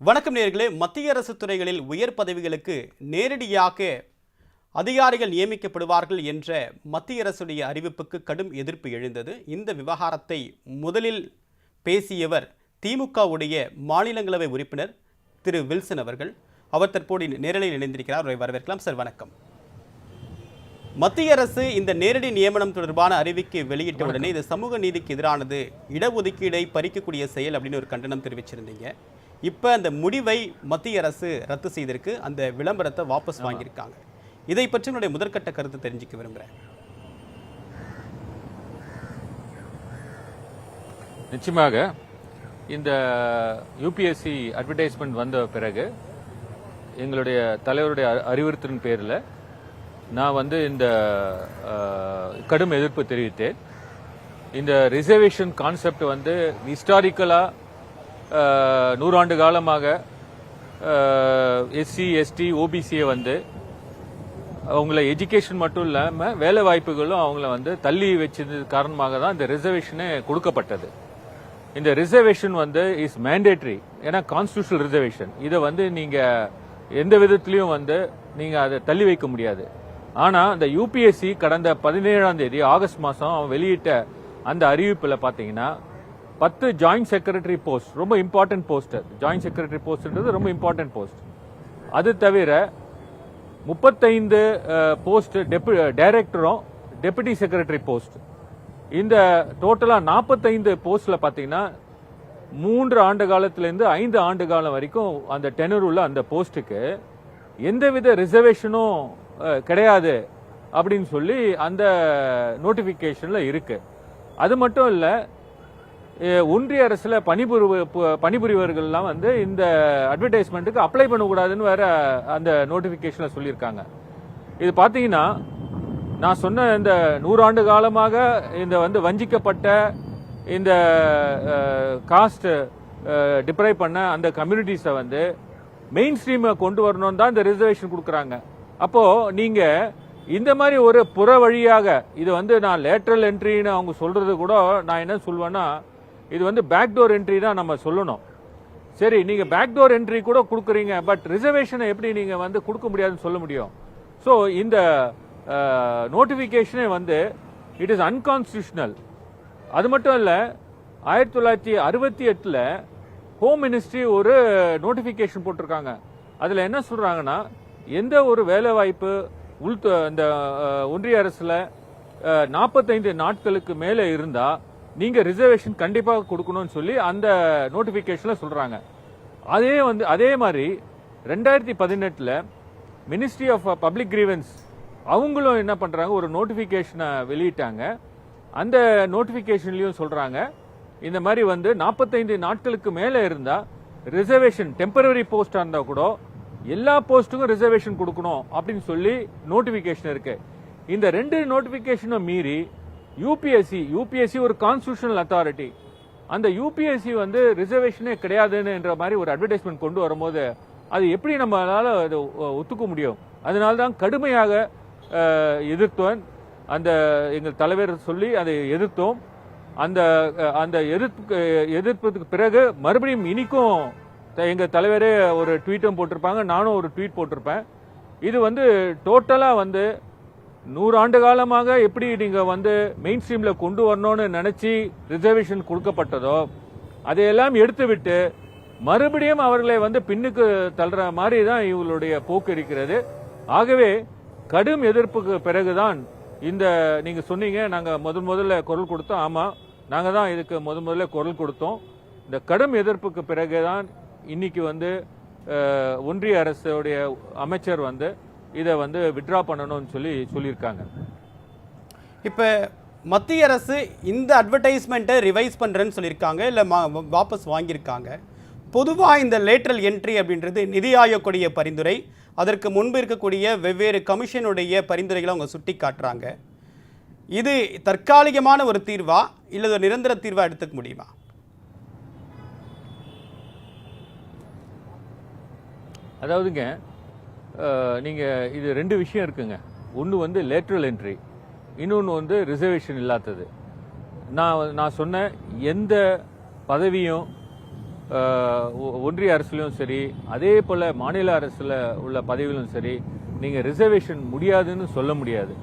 வணக்கம் நேயர்களே. மத்திய அரசு துறைகளில் உயர் பதவிகளுக்கு நேரடியாக அதிகாரிகள் நியமிக்கப்படுவார்கள் என்ற மத்திய அரசுடைய அறிவிப்புக்கு கடும் எதிர்ப்பு எழுந்தது. இந்த விவகாரத்தை முதலில் பேசியவர் திமுகவுடைய மாநிலங்களவை உறுப்பினர் திரு வில்சன் அவர்கள். அவர் தற்போது நேரலையில் இணைந்திருக்கிறார். அவரை வரவேற்கலாம். சார் வணக்கம். மத்திய அரசு இந்த நேரடி நியமனம் தொடர்பான அறிவிக்கை வெளியிட்ட உடனே இது சமூக நீதிக்கு எதிரானது, இடஒதுக்கீடை பறிக்கக்கூடிய செயல் அப்படின்னு ஒரு கண்டனம் தெரிவிச்சிருந்தீங்க. இப்போ அந்த முடிவை மத்திய அரசு ரத்து செய்திருக்கு, அந்த விளம்பரத்தை வாபஸ் வாங்கியிருக்காங்க. இதை பற்றி என்னுடைய முதற்கட்ட கருத்து தெரிஞ்சுக்க விரும்புகிறேன். நிச்சயமாக இந்த யூபிஎஸ்சி அட்வர்டைஸ்மெண்ட் வந்த பிறகு எங்களுடைய தலைவருடைய அறிவுறுத்தின் பேரில் நான் இந்த கடும் எதிர்ப்பு தெரிவித்தேன். இந்த ரிசர்வேஷன் கான்செப்ட் ஹிஸ்டாரிக்கலாக 100 ஆண்டு காலமாக எஸ்சி எஸ்டி ஓபிசியை அவங்கள எஜுகேஷன் மட்டும் இல்லாமல் வேலை வாய்ப்புகளும் அவங்கள தள்ளி வச்சது காரணமாக தான் இந்த ரிசர்வேஷனே கொடுக்கப்பட்டது. இந்த ரிசர்வேஷன் இஸ் மேண்டேட்ரி, ஏன்னா கான்ஸ்டிடியூஷனல் ரிசர்வேஷன். இதை நீங்க எந்த விதத்திலையும் நீங்க அதை தள்ளி வைக்க முடியாது. ஆனா இந்த யூபிஎஸ்சி கடந்த 17ஆம் தேதி ஆகஸ்ட் மாசம் அவன் வெளியிட்ட அந்த அறிவிப்பில் பாத்தீங்கன்னா 10 ஜாயிண்ட் செக்ரட்டரி போஸ்ட், ரொம்ப இம்பார்ட்டன்ட் போஸ்ட். ஜாயிண்ட் செக்ரட்டரி போஸ்ட்ன்றது ரொம்ப இம்பார்ட்டன்ட் போஸ்ட். அது தவிர 35 போஸ்ட் டைரக்டரும் டெபுட்டி செக்ரட்டரி போஸ்ட். இந்த டோட்டலா 45 போஸ்ட்ல பாத்தீங்கன்னா 3 ஆண்டு காலத்திலிருந்து 5 ஆண்டு காலம் வரைக்கும் அந்த டெனர் உள்ள அந்த போஸ்டுக்கு எந்தவித ரிசர்வேஷனும் கிடையாது அப்படின்னு சொல்லி அந்த நோட்டிபிகேஷன்ல இருக்கு. அது மட்டும் இல்ல, ஒன்றிய அரசுல பணிபுரிவர்கள்லாம் இந்த அட்வர்டைஸ்மெண்ட்டுக்கு அப்ளை பண்ணக்கூடாதுன்னு வேற அந்த நோட்டிபிகேஷன்ல சொல்லியிருக்காங்க. இது பாத்தீங்கன்னா நான் சொன்ன இந்த 100 ஆண்டு காலமாக இந்த வஞ்சிக்கப்பட்ட இந்த காஸ்ட் டிப்ரைவ் பண்ண அந்த கம்யூனிட்டிஸை மெயின் ஸ்ட்ரீமை கொண்டு வரணும் தான் இந்த ரிசர்வேஷன் கொடுக்குறாங்க. அப்போ நீங்க இந்த மாதிரி ஒரு புற வழியாக இது நான் லேட்டரல் என்ட்ரின்னு அவங்க சொல்றது கூட நான் என்ன சொல்வேன்னா, இது பேக்டோர் என்ட்ரி தான் நம்ம சொல்லணும். சரி, நீங்க பேக்டோர் என்ட்ரி கூட கொடுக்குறீங்க, பட் ரிசர்வேஷனை எப்படி நீங்க கொடுக்க முடியாதுன்னு சொல்ல முடியும்? ஸோ இந்த நோட்டிபிகேஷனே இட் இஸ் அன்கான்ஸ்டிடியூஷனல். அது மட்டும் இல்ல, 1968 ஹோம் மினிஸ்ட்ரி ஒரு நோட்டிபிகேஷன் போட்டிருக்காங்க. அதுல என்ன சொல்றாங்கன்னா, எந்த ஒரு வேலை வாய்ப்பு இந்த ஒன்றிய அரசுல 45 நாட்களுக்கு மேல இருந்தா நீங்க ரிசர்வேஷன் கண்டிப்பாக கொடுக்கணும்னு சொல்லி அந்த நோட்டிபிகேஷன்ல சொல்றாங்க. அதே மாதிரி 2018 மினிஸ்ட்ரி ஆஃப் பப்ளிக் கிரீவன்ஸ் அவங்களும் என்ன பண்றாங்க, ஒரு நோட்டிபிகேஷனை வெளியிட்டாங்க. அந்த நோட்டிபிகேஷன்லயும் சொல்றாங்க, இந்த மாதிரி 45 நாட்களுக்கு மேல இருந்தா ரிசர்வேஷன் டெம்பரரி போஸ்டா இருந்தா கூட எல்லா போஸ்ட்டுக்கும் ரிசர்வேஷன் கொடுக்கணும் அப்படின்னு சொல்லி நோட்டிபிகேஷன் இருக்கு. இந்த 2 நோட்டிபிகேஷனும் மீறி யூபிஎஸ்சி ஒரு கான்ஸ்டிடியூஷனல் அத்தாரிட்டி, அந்த யூபிஎஸ்சி ரிசர்வேஷனே கிடையாதுன்ற மாதிரி ஒரு அட்வர்டைஸ்மெண்ட் கொண்டு வரும்போது அது எப்படி நம்மளால ஒத்துக்க முடியும்? அதனால தான் கடுமையாக எதிர்த்தோம். அந்த எங்கள் தலைவர் சொல்லி அதை எதிர்த்தோம். அந்த எதிர்ப்புக்கு பிறகு மறுபடியும் இன்னைக்கும் எங்க தலைவரே ஒரு ட்வீட்டும் போட்டிருப்பாங்க, நானும் ஒரு ட்வீட் போட்டிருப்பேன். இது டோட்டலா 100 ஆண்டு காலமாக எப்படி நீங்க மெயின் ஸ்ட்ரீம்ல கொண்டு வரணும்னு நினைச்சு ரிசர்வேஷன் கொடுக்கப்பட்டதோ அதையெல்லாம் எடுத்து விட்டு மறுபடியும் அவர்களை பின்னுக்கு தள்ளுற மாதிரி தான் இவங்களுடைய போக்கு இருக்கிறது. ஆகவே கடும் எதிர்ப்புக்கு பிறகுதான் இந்த நீங்க சொன்னீங்க, நாங்க முதல்ல குரல் கொடுத்தோம். ஆமா, நாங்க தான் இதுக்கு முதல்ல குரல் கொடுத்தோம். இந்த கடும் எதிர்ப்புக்கு பிறகுதான் இன்னைக்கு ஒன்றிய அரசுடைய அமைச்சர் இதை வித்ட்ரா பண்ணணும்னு சொல்லியிருக்காங்க. இப்போ மத்திய அரசு இந்த அட்வர்டைஸ்மெண்ட்டை ரிவைஸ் பண்ணுறேன்னு சொல்லியிருக்காங்க, இல்லை வாபஸ் வாங்கியிருக்காங்க. பொதுவாக இந்த லேட்டரல் என்ட்ரி அப்படின்றது நிதி ஆயோக்குடைய பரிந்துரை, அதற்கு முன்பு இருக்கக்கூடிய வெவ்வேறு கமிஷனுடைய பரிந்துரைகளை அவங்க சுட்டி காட்டுறாங்க. இது தற்காலிகமான ஒரு தீர்வா இல்லை ஒரு நிரந்தர தீர்வா எடுத்துக்க முடியுமா? அதாவதுங்க, நீங்க இது 2 விஷயம் இருக்குங்க. ஒன்று லேட்டரல் என்ட்ரி, இன்னொன்று ரிசர்வேஷன் இல்லாதது. நான் சொன்ன எந்த பதவியும் ஒன்றிய அரசுலையும் சரி, அதே போல் மாநில அரசில் உள்ள பதவியிலும் சரி, நீங்கள் ரிசர்வேஷன் முடியாதுன்னு சொல்ல முடியாது.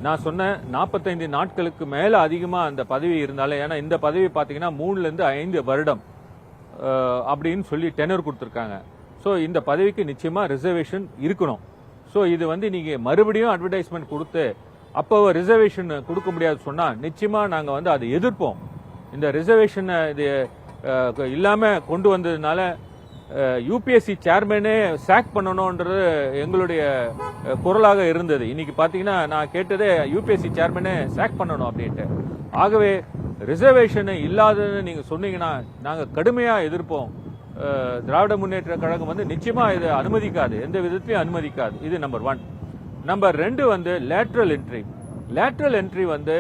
நான் சொன்ன 45 நாட்களுக்கு மேலே அதிகமாக அந்த பதவி இருந்தாலே, ஏன்னா இந்த பதவி பார்த்தீங்கன்னா 3லேருந்து 5 வருடம் அப்படின்னு சொல்லி டெனர் கொடுத்துருக்காங்க. ஸோ இந்த பதவிக்கு நிச்சயமாக ரிசர்வேஷன் இருக்கணும். ஸோ இது வந்து நீங்கள் மறுபடியும் அட்வர்டைஸ்மெண்ட் கொடுத்து அப்போ ரிசர்வேஷன் கொடுக்க முடியாது சொன்னால் நிச்சயமாக நாங்கள் வந்து அதை எதிர்ப்போம். இந்த ரிசர்வேஷனை இது இல்லாமல் கொண்டு வந்ததுனால யூபிஎஸ்சி சேர்மனே சாக் பண்ணணும்ன்றது எங்களுடைய குரலாக இருந்தது. இன்னைக்கு பார்த்தீங்கன்னா நான் கேட்டதே யூபிஎஸ்சி சேர்மனே சாக் பண்ணணும் அப்படின்ட்டு. ஆகவே ரிசர்வேஷன் இல்லாததுன்னு நீங்கள் சொன்னீங்கன்னா நாங்கள் கடுமையாக எதிர்ப்போம். திராவிட முன்னேற்ற கழகம் வந்து நிச்சயமாக இதை அனுமதிக்காது, எந்த விதத்திலையும் அனுமதிக்காது. இது நம்பர் 1. நம்பர் 2 வந்து லேட்ரல் என்ட்ரி. லேட்ரல் என்ட்ரி வந்து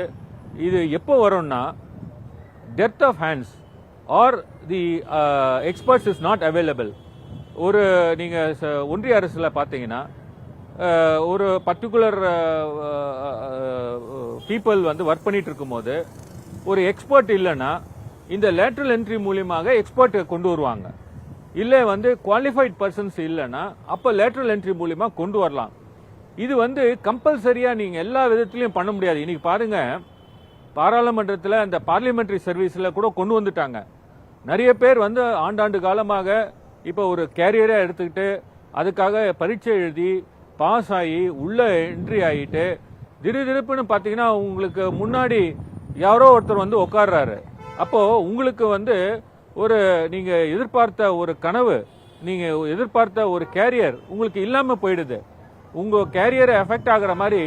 இது எப்போ வரும்னா, டெத் of hands or the experts is not available. ஒரு நீங்கள் ஒன்றிய அரசில் பார்த்தீங்கன்னா ஒரு பர்டிகுலர் பீப்புள் வந்து ஒர்க் பண்ணிட்டு இருக்கும்போது ஒரு எக்ஸ்பர்ட் இல்லைன்னா இந்த லேட்ரல் என்ட்ரி மூலியமாக எக்ஸ்பர்ட் கொண்டு வருவாங்க. இல்லை வந்து குவாலிஃபைட் பர்சன்ஸ் இல்லைன்னா அப்போ லேட்ரல் என்ட்ரி மூலியமாக கொண்டு வரலாம். இது வந்து கம்பல்சரியாக நீங்கள் எல்லா விதத்திலையும் பண்ண முடியாது. இன்னைக்கு பாருங்க, பாராளுமன்றத்தில் அந்த பார்லிமெண்டரி சர்வீஸில் கூட கொண்டு வந்துட்டாங்க. நிறைய பேர் வந்து ஆண்டாண்டு காலமாக இப்போ ஒரு கேரியரை எடுத்துக்கிட்டு அதுக்காக பரீட்சை எழுதி பாஸ் ஆகி உள்ள என்ட்ரி ஆகிட்டு திடீர்னு பார்த்தீங்கன்னா உங்களுக்கு முன்னாடி யாரோ ஒருத்தர் வந்து உட்கார்றாரு. அப்போ உங்களுக்கு வந்து ஒரு நீங்க எதிர்பார்த்த ஒரு கனவு, நீங்க எதிர்பார்த்த ஒரு கேரியர் உங்களுக்கு இல்லாம போயிடுது. உங்க கேரியரை எஃபெக்ட் ஆகுற மாதிரி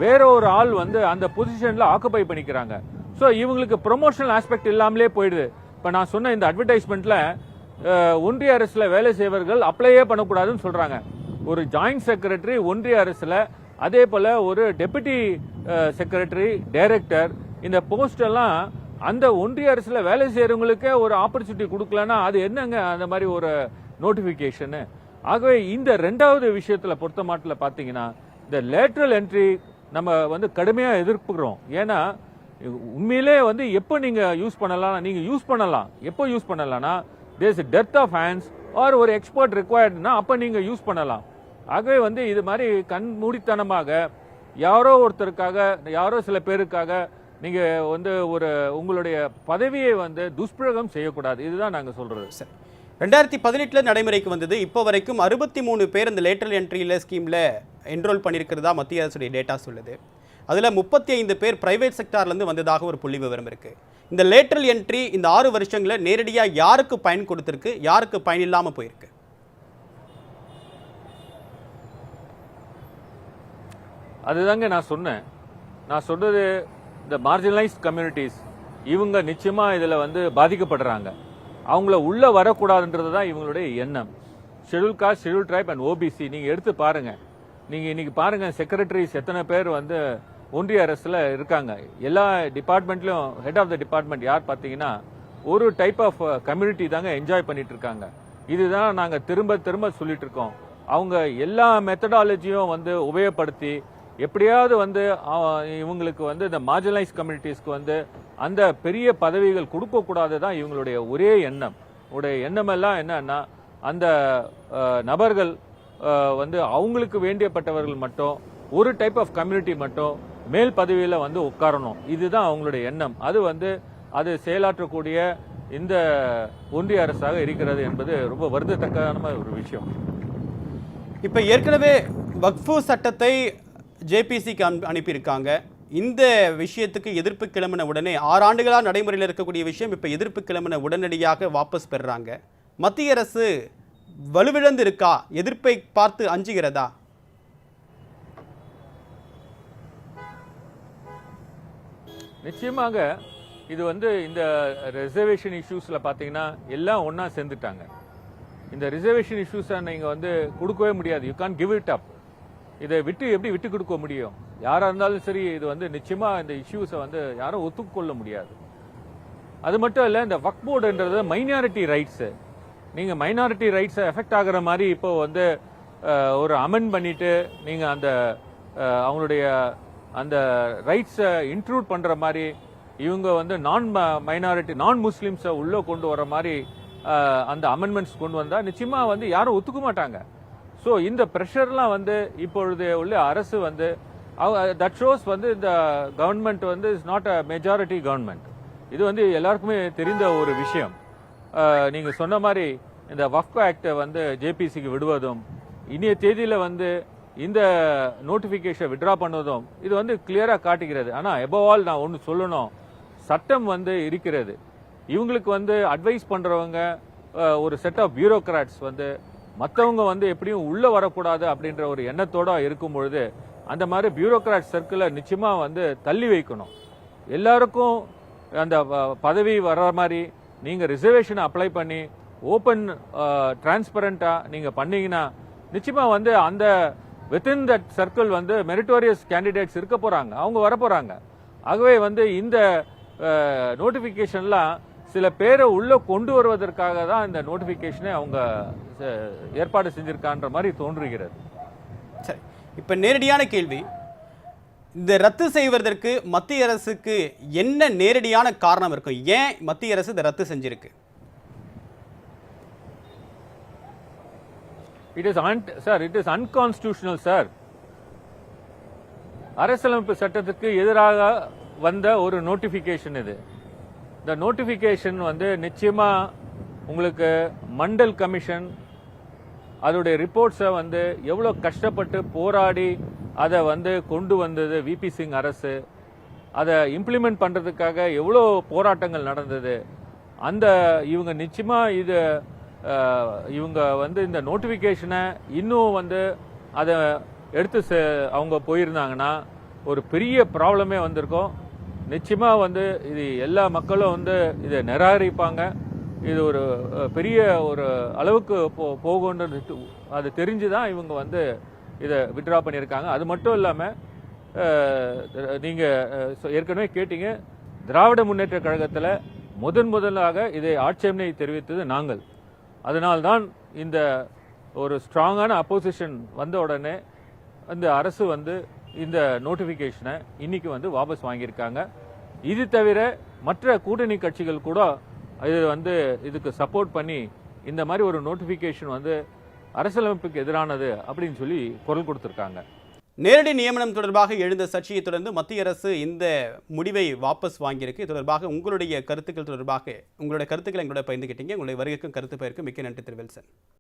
வேற ஒரு ஆள் வந்து அந்த பொசிஷன்ல ஆக்குபை பண்ணிக்கிறாங்க. ஸோ இவங்களுக்கு ப்ரொமோஷனல் ஆஸ்பெக்ட் இல்லாமலே போயிடுது. இப்போ நான் சொன்ன இந்த அட்வர்டைஸ்மெண்ட்ல ஒன்றிய அரசுல வேலை செய்வர்கள் அப்ளையே பண்ணக்கூடாதுன்னு சொல்றாங்க. ஒரு ஜாயிண்ட் செக்ரட்டரி ஒன்றிய அரசுல, அதே போல ஒரு டெபுட்டி செக்ரட்டரி, டைரக்டர், இந்த போஸ்ட் எல்லாம் அந்த ஒன்றிய அரசுல வேலை செய்யறவங்களுக்கே ஒரு ஆப்பர்ச்சுனிட்டி கொடுக்கலன்னா அது என்னங்க அந்த மாதிரி ஒரு நோட்டிபிகேஷன். ஆகவே இந்த 2வது விஷயத்துல பொறுத்த மாட்டில் பாத்தீங்கன்னா இந்த லேட்ரல் என்ட்ரி நம்ம வந்து கடுமையா எதிர்ப்புகிறோம். ஏன்னா உண்மையிலே வந்து எப்போ நீங்க யூஸ் பண்ணலாம், நீங்க யூஸ் பண்ணலாம். எப்போ யூஸ் பண்ணலாம்னா தேர்ஸ் டெத் ஆஃப் ஹேண்ட்ஸ் ஆர் ஒரு எக்ஸ்பர்ட் ரிக்வயர்டுனா அப்ப நீங்க யூஸ் பண்ணலாம். ஆகவே வந்து இது மாதிரி கண் மூடித்தனமாக யாரோ ஒருத்தருக்காக, யாரோ சில பேருக்காக நீங்க வந்து ஒரு உங்களுடைய பதவியை வந்து துஷ்பிரயோகம் செய்யக்கூடாது. இதுதான் நாங்க சொல்றது. சரி, 2018 நடைமுறைக்கு வந்தது. இப்போ வரைக்கும் 63 பேர் இந்த லேட்டரல் என்ட்ரியில் ஸ்கீமில் என்ரோல் பண்ணியிருக்கிறதா மத்திய அரசுடைய டேட்டா சொல்லுது. அதில் 35 பேர் பிரைவேட் செக்டார்லேருந்து வந்ததாக ஒரு புள்ளி விவரம் இருக்குது. இந்த லேட்டரல் என்ட்ரி இந்த 6 வருஷங்களில் நேரடியாக யாருக்கு பயன் கொடுத்துருக்கு, யாருக்கு பயன் இல்லாமல் போயிருக்கு? அதுதாங்க நான் சொன்னேன். நான் சொல்றது இந்த மார்ஜினலைஸ்ட் கம்யூனிட்டிஸ் இவங்க நிச்சயமா இதுல வந்து பாதிக்கப்படுறாங்க. அவங்கள உள்ள வரக்கூடாதுன்றது தான் இவங்களுடைய எண்ணம். Schedule cost, schedule try and OBC நீங்க எடுத்து பாருங்க. நீங்க இன்னைக்கு பாருங்க செக்ரட்டரிஸ் எத்தனை பேர் வந்து ஒன்றிய அரசுல இருக்காங்க. எல்லா டிபார்ட்மெண்ட்லயும் ஹெட் ஆஃப் த டிபார்ட்மெண்ட் யார் பார்த்தீங்கன்னா ஒரு டைப் ஆஃப் கம்யூனிட்டி தாங்க என்ஜாய் பண்ணிட்டு இருக்காங்க. இதுதான் நாங்க திரும்ப திரும்ப சொல்லிட்டு இருக்கோம். அவங்க எல்லா மெத்தடாலஜியும் வந்து உபயோகப்படுத்தி எப்படியாவது வந்து இவங்களுக்கு வந்து இந்த மார்ஜினலைஸ் கம்யூனிட்டிஸ்க்கு வந்து அந்த பெரிய பதவிகள் கொடுக்க கூடாது தான் இவங்களுடைய ஒரே எண்ணம். உடைய எண்ணமெல்லாம் என்னன்னா அந்த நபர்கள் வந்து அவங்களுக்கு வேண்டியப்பட்டவர்கள் மட்டும் ஒரு டைப் ஆஃப் கம்யூனிட்டி மட்டும் மேல் பதவியில வந்து உட்காரணும். இதுதான் அவங்களுடைய எண்ணம். அது வந்து அது செயலாற்றக்கூடிய இந்த ஒன்றிய அரசாக இருக்கிறது என்பது ரொம்ப வருந்தத்தக்கான ஒரு விஷயம். இப்போ ஏற்கனவே வக்ஃபு சட்டத்தை ஜேபிசிக்கு அனுப்பியிருக்காங்க. இந்த விஷயத்துக்கு எதிர்ப்பு கிளம்பின உடனே 6 ஆண்டுகளாக நடைமுறையில் இருக்கக்கூடிய விஷயம் இப்போ எதிர்ப்பு கிளம்பின உடனடியாக வாபஸ் பெறுறாங்க. மத்திய அரசு வலுவிழந்து இருக்கா? எதிர்ப்பை பார்த்து அஞ்சுகிறதா? நிச்சயமாக இது வந்து இந்த ரிசர்வேஷன் இஷ்யூஸ்ல பாத்தீங்கன்னா எல்லாம் ஒன்னா சேர்ந்துட்டாங்க. இந்த ரிசர்வேஷன் இஷ்யூஸ் நீங்க வந்து கொடுக்கவே முடியாது. You can't give it up. இதை எப்படி விட்டு கொடுக்க முடியும்? யாரா இருந்தாலும் சரி, இது வந்து நிச்சயமா இந்த இஷ்யூஸை வந்து யாரும் ஒத்துக்கொள்ள முடியாது. அது மட்டும் இல்ல, இந்த வக்ஃப் போர்டுன்றது மைனாரிட்டி ரைட்ஸ். நீங்க மைனாரிட்டி ரைட்ஸ் எஃபெக்ட் ஆகுற மாதிரி இப்போ வந்து ஒரு அமெண்ட் பண்ணிட்டு நீங்க அந்த அவங்களுடைய அந்த ரைட்ஸை இன்க்ளூட் பண்ற மாதிரி இவங்க வந்து நான் மைனாரிட்டி நான் முஸ்லிம்ஸை உள்ள கொண்டு வர மாதிரி அந்த அமெண்ட்மெண்ட்ஸ் கொண்டு வந்தா நிச்சயமா வந்து யாரும் ஒத்துக்க மாட்டாங்க. ஸோ இந்த ப்ரெஷர்லாம் வந்து இப்பொழுது உள்ள அரசு வந்து தட் ஷோஸ் வந்து இந்த கவர்மெண்ட் வந்து is not a majority government. இது வந்து எல்லாருக்குமே தெரிந்த ஒரு விஷயம். நீங்க சொன்ன மாதிரி இந்த வக்ஃப் ஆக்டை வந்து ஜேபிசிக்கு விடுவதும் இனிய தேதியில வந்து இந்த நோட்டிபிகேஷன் விட்ரா பண்ணுவதும் இது வந்து கிளியரா காட்டுகிறது. ஆனா எபோவ் ஆல் நான் ஒன்று சொல்லணும், சட்டம் வந்து இருக்கிறது. இவங்களுக்கு வந்து அட்வைஸ் பண்றவங்க ஒரு செட் ஆஃப் பியூரோக்ராட்ஸ் வந்து மற்றவங்க வந்து எப்படியும் உள்ள வரக்கூடாது அப்படின்ற ஒரு எண்ணத்தோட இருக்கும் பொழுது அந்த மாதிரி பியூரோக்ராட் சர்க்கிளை நிச்சயமா வந்து தள்ளி வைக்கணும். எல்லாருக்கும் அந்த பதவி வர்ற மாதிரி நீங்க ரிசர்வேஷனை அப்ளை பண்ணி ஓப்பன் டிரான்ஸ்பரண்டா நீங்க பண்ணீங்கன்னா நிச்சயமா வந்து அந்த வித்தின் தட் சர்க்கிள் வந்து மெரிட்டோரியஸ் கேண்டிடேட்ஸ் இருக்க போறாங்க, அவங்க வர போறாங்க. ஆகவே வந்து இந்த நோட்டிபிகேஷன்லாம் சில பேரை உள்ள கொண்டு வருவதற்காக தான் இந்த நோட்டிபிகேஷனை அவங்க ஏற்பாடு செஞ்சிருக்கான்ற மாதிரி தோன்றுகிறது. சரி, இப்போ நேரடியான கேள்வி, இந்த ரத்து செய்வதற்கு மத்திய அரசுக்கு என்ன நேரடியான காரணம் இருக்கும்? ஏன் மத்திய அரசு இதை ரத்து செஞ்சிருக்கு? It is unconstitutional sir. அரசியலமைப்பு சட்டத்துக்கு எதிராக வந்த ஒரு நோட்டிபிகேஷன் இது. இந்த நோட்டிபிகேஷன் வந்து நிச்சயமா உங்களுக்கு மண்டல் கமிஷன் அதோடைய ரிப்போர்ட்ஸை வந்து எவ்வளோ கஷ்டப்பட்டு போராடி அதை வந்து கொண்டு வந்தது விபி சிங் அரசு, அதை இம்ப்ளிமெண்ட் பண்ணுறதுக்காக எவ்வளோ போராட்டங்கள் நடந்தது. அந்த இவங்க நிச்சயமா இது இவங்க வந்து இந்த நோட்டிஃபிகேஷனை இன்னும் வந்து அதை எடுத்து அவங்க போயிருந்தாங்கன்னா ஒரு பெரிய ப்ராப்ளமே வந்திருக்கும். நிச்சயமா வந்து இது எல்லா மக்களும் வந்து இதை நிராகரிப்பாங்க. இது ஒரு பெரிய ஒரு அளவுக்கு போகுன்றது அது தெரிஞ்சுதான் இவங்க வந்து இதை வித்ட்ரா பண்ணியிருக்காங்க. அது மட்டும் இல்லாமல் நீங்கள் ஏற்கனவே கேட்டீங்க, திராவிட முன்னேற்ற கழகத்தில் முதலாக இதை ஆட்சேபனை தெரிவித்தது நாங்கள். அதனால்தான் இந்த ஒரு ஸ்ட்ராங்கான அப்போசிஷன் வந்த உடனே இந்த அரசு வந்து இந்த நோட்டிஃபிகேஷனை இன்னைக்கு வந்து வாபஸ் வாங்கியிருக்காங்க. இது தவிர மற்ற கூட்டணி கட்சிகள் கூட இது வந்து இதுக்கு சப்போர்ட் பண்ணி இந்த மாதிரி ஒரு நோட்டிஃபிகேஷன் வந்து அரசியலமைப்புக்கு எதிரானது அப்படின்னு சொல்லி குரல் கொடுத்திருக்காங்க. நேரடி நியமனம் தொடர்பாக எழுந்த சர்ச்சையை தொடர்ந்து மத்திய அரசு இந்த முடிவை வாபஸ் வாங்கியிருக்கு. இது தொடர்பாக உங்களுடைய கருத்துக்களை எங்களோட பகிர்ந்துக்கிட்டீங்க. உங்களுடைய வருகைக்கும் கருத்து பெயருக்கும் மிக்க நன்றி திரு வில்சன்.